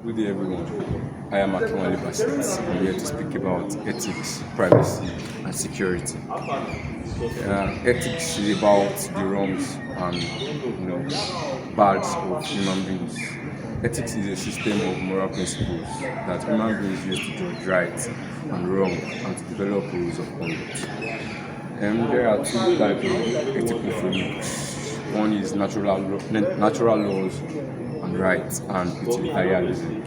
Good day, everyone. I am Akinwale Basit. I'm here to speak about ethics, privacy, and security. Ethics is about the wrongs and bads of human beings. Ethics is a system of moral principles that human beings use to judge right and wrong and to develop rules of conduct. There are two types of ethical frameworks. One is natural laws and rights and utilitarianism.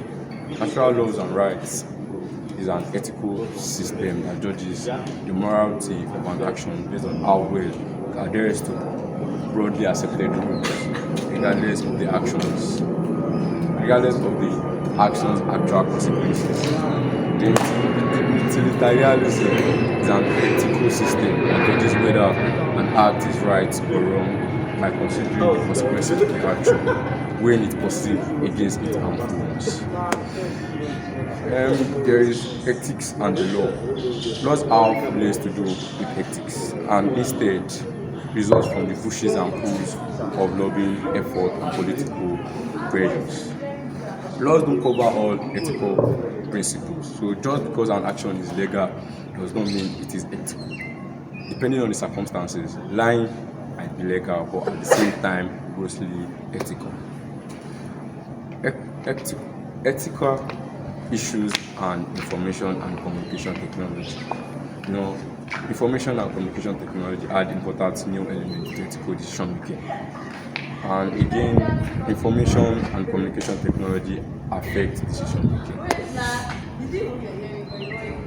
Natural laws and rights is an ethical system that judges the morality of an action based on how well it adheres to broadly accepted rules, regardless of the action's actual consequences. The utilitarianism is an ethical system that judges whether an act is right or wrong by considering the consequences of the action, weighing it positive against its harmfulness. There is ethics and the law. Laws have less to do with ethics and instead results from the pushes and pulls of lobbying effort and political pressures. Laws don't cover all ethical principles, so just because an action is legal does not mean it is ethical. Depending on the circumstances, lying might be legal but at the same time grossly ethical. Ethical issues and information and communication technology. Information and communication technology add important new elements to ethical decision making. And again, information and communication technology affect decision making,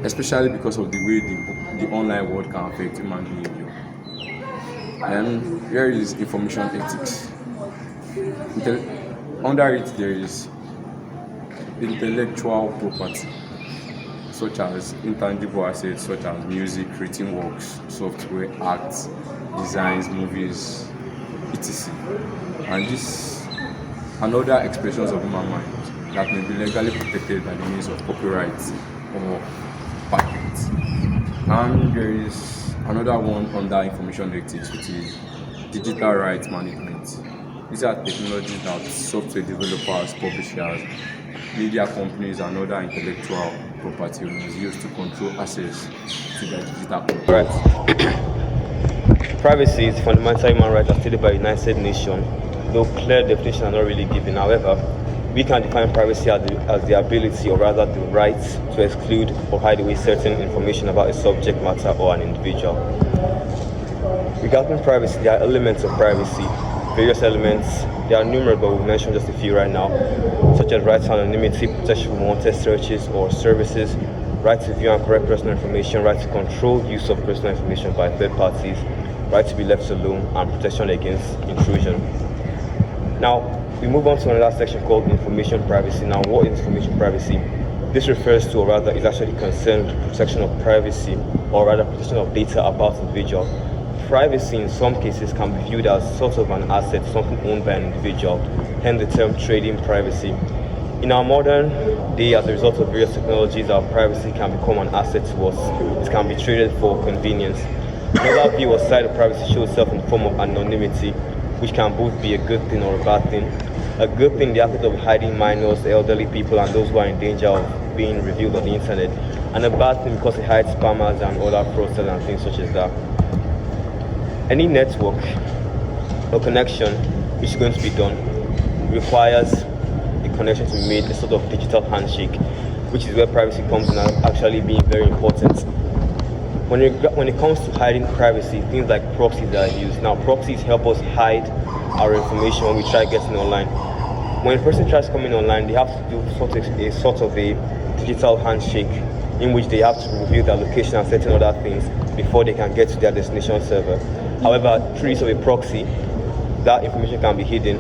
especially because of the way the online world can affect human behavior. And here is information ethics. Under it, there is intellectual property, such as intangible assets such as music, written works, software, arts, designs, movies, etc. And this and other expressions of human mind that may be legally protected by the means of copyright or patents. And there is another one under information ethics, which is digital rights management. These are technologies that software developers, publishers, media companies, and other intellectual property owners use to control access to their digital content. Right. Privacy is fundamental human right as stated by the United Nations, though clear definitions are not really given. However, we can define privacy as the ability, or rather the right, to exclude or hide away certain information about a subject matter or an individual. Regarding privacy, there are elements of privacy, various elements. There are numerous, but we'll mention just a few right now, such as right to anonymity, protection from unwanted searches or services, right to view and correct personal information, right to control use of personal information by third parties, right to be left alone, and protection against intrusion. Now, we move on to another section called information privacy. Now, what is information privacy? This refers to, or rather is actually concerned with protection of privacy, or rather protection of data about individual. Privacy in some cases can be viewed as sort of an asset, something owned by an individual, hence the term trading privacy. In our modern day, as a result of various technologies, our privacy can become an asset to us. It can be traded for convenience. Another view or side of privacy shows itself in the form of anonymity, which can both be a good thing or a bad thing. A good thing, the aspect of hiding minors, elderly people, and those who are in danger of being revealed on the internet. And a bad thing because it hides spammers and other fraudsters and things such as that. Any network or connection which is going to be done requires a connection to be made, a sort of digital handshake, which is where privacy comes in and actually being very important. When it comes to hiding privacy, things like proxies are used. Now, proxies help us hide our information when we try getting online. When a person tries coming online, they have to do a sort of a digital handshake in which they have to reveal their location and certain other things before they can get to their destination server. However, through use of a proxy, that information can be hidden.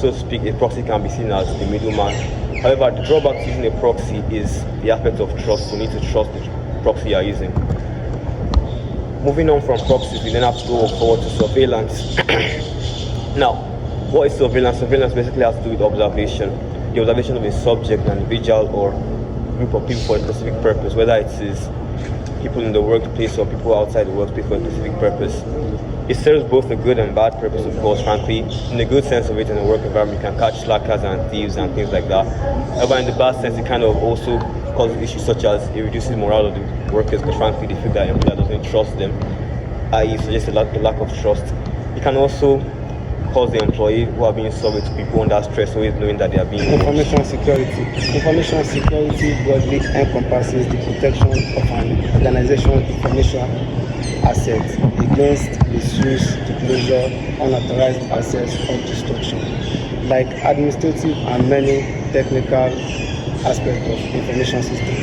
So to speak, a proxy can be seen as the middleman. However, the drawback to using a proxy is the aspect of trust. You need to trust the proxy you are using. Moving on from proxies, we then have to go forward to surveillance. Now, what is surveillance? Surveillance basically has to do with observation. The observation of a subject, an individual, or group of people for a specific purpose, whether it is people in the workplace or people outside the workplace for a specific purpose. It serves both a good and bad purpose, of course, frankly. In the good sense of it, in a work environment, you can catch slackers and thieves and things like that. However, in the bad sense, it kind of also causes issues such as it reduces morale of the workers because, frankly, they feel that the employer doesn't trust them, i.e., suggests a lack of trust. It can also cause the employee who are being surveyed to be put under stress, always knowing that they are being watched. Information security. Information security broadly encompasses the protection of an organization's information assets against misuse, disclosure, unauthorized access, or destruction. Like administrative and many technical aspects of information system,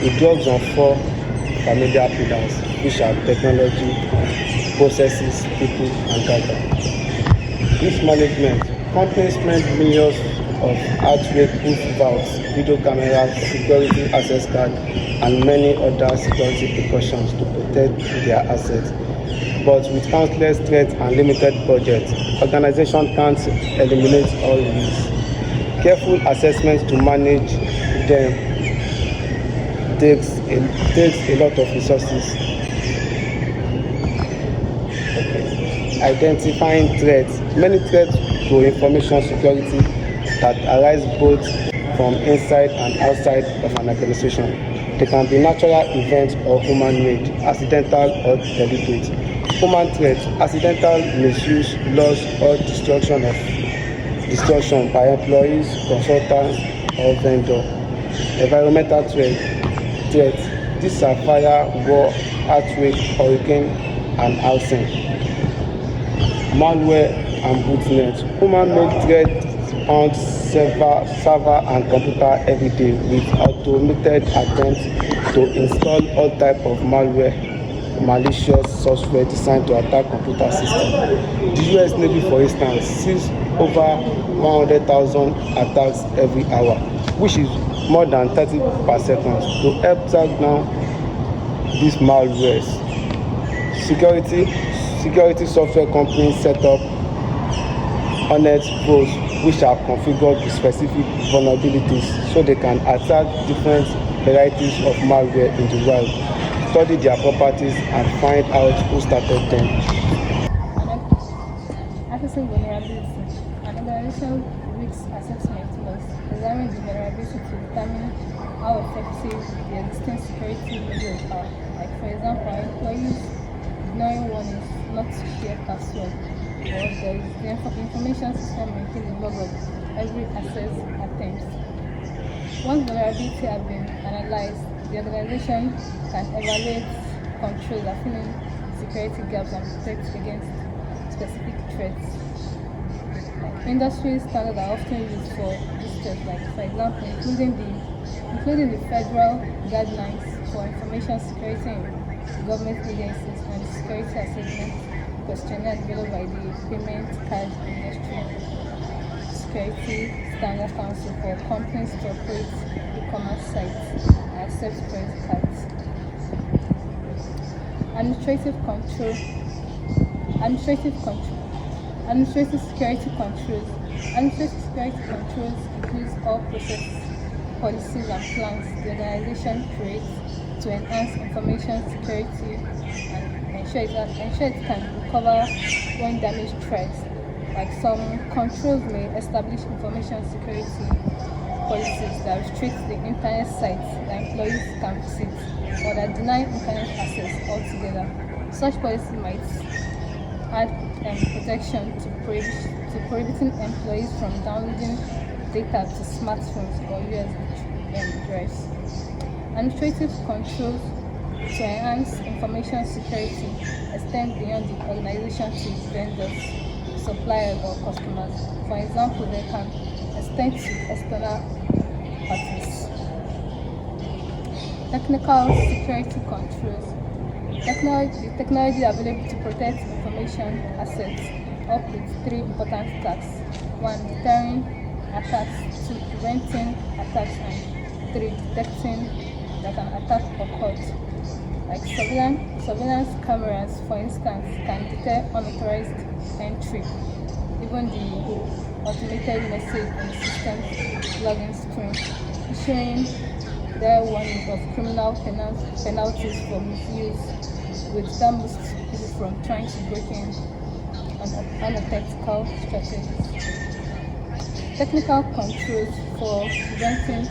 it draws on four familiar pillars, which are technology, processes, people, and data. Risk management. Companies spend millions of hardware-proof valves, video cameras, security access cards, and many other security precautions to protect their assets. But with countless threats and limited budget, organizations can't eliminate all these. Careful assessment to manage them takes a lot of resources. Identifying threats. Many threats to information security that arise both from inside and outside of an organization. They can be natural events or human-made, accidental or deliberate. Human threats, accidental misuse, loss or destruction by employees, consultants or vendor. Environmental threats. These are fire, war, earthquake, hurricane, and housing. Malware and bootnet. Human-made threat on server and computer every day with automated attempts to install all types of malware, malicious software designed to attack computer systems. The US Navy, for instance, sees over 100,000 attacks every hour, which is more than 30 per second, to help track down these malwares. Security software companies set up honest pros which are configured with specific vulnerabilities so they can attack different varieties of malware in the wild, study their properties and find out who started them. Assessing vulnerability. An organizational risk assessment must examine the vulnerability to determine how effective the existing security measures are. Like, for example, our employees ignoring warnings not to share password, or there is the information system maintaining log of every access attempt. Once vulnerability has been analyzed, the organization can evaluate, control, and fill in security gaps and protect against specific threats. Industry standards are often used for these steps, like, for example, including the federal guidelines for information security in government agencies and the security assessment questionnaire developed by the Payment Card Industry Security Standard Council for companies to operate e-commerce sites and accept credit cards. Administrative security controls. Administrative security controls includes all processes, policies, and plans the organization creates to enhance information security and ensure it can recover when damaged threats. Like, some controls may establish information security policies that restrict the internet sites that employees can visit or that deny internet access altogether. Such policies might add protection to prohibiting employees from downloading data to smartphones or USB drives. Administrative controls to enhance information security extend beyond the organization to its vendors, suppliers, or customers. For example, they can extend to external parties. Technical security controls. The technology available to protect information assets up with three important tasks. 1. Deterring attacks. 2. Preventing attacks. And 3. Detecting that an attack occurred. Like, surveillance cameras, for instance, can detect unauthorized entry. Even the automated message on the system's login screen, issuing their warnings of criminal penalties for misuse, with some from trying to break in on unethical strategies. Technical controls for preventing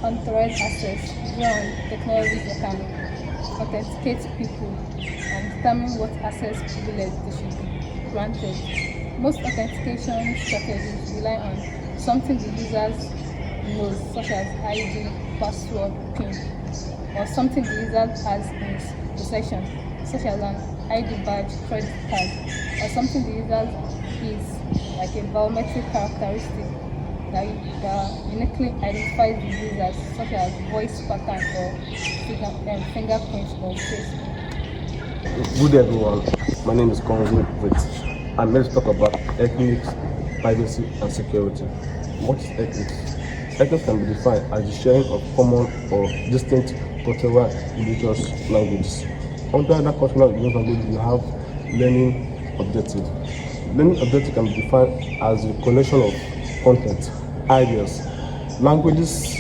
unauthorized access beyond technologies that can authenticate people and determine what access privilege they should be granted. Most authentication strategies rely on something the user knows, such as ID, password, PIN, or something the user has in his possession, such as an ID badge, credit card, or something the user is, like a biometric characteristic that uniquely identifies the users, such as voice pattern or fingerprint or face. Good day, everyone. My name is Konzo Wait. I'm here to talk about ethics, privacy, and security. What is ethics? Ethics can be defined as the sharing of common or distinct cultural religious languages. Under that cultural religious language, you have learning objective. Learning objective can be defined as the collection of content, ideas, languages,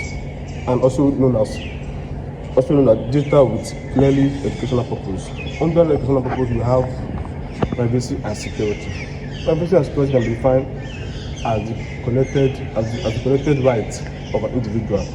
and also known as digital with clearly educational purpose. Under the educational purpose, we have privacy and security. Privacy and security can be defined as the connected right of an individual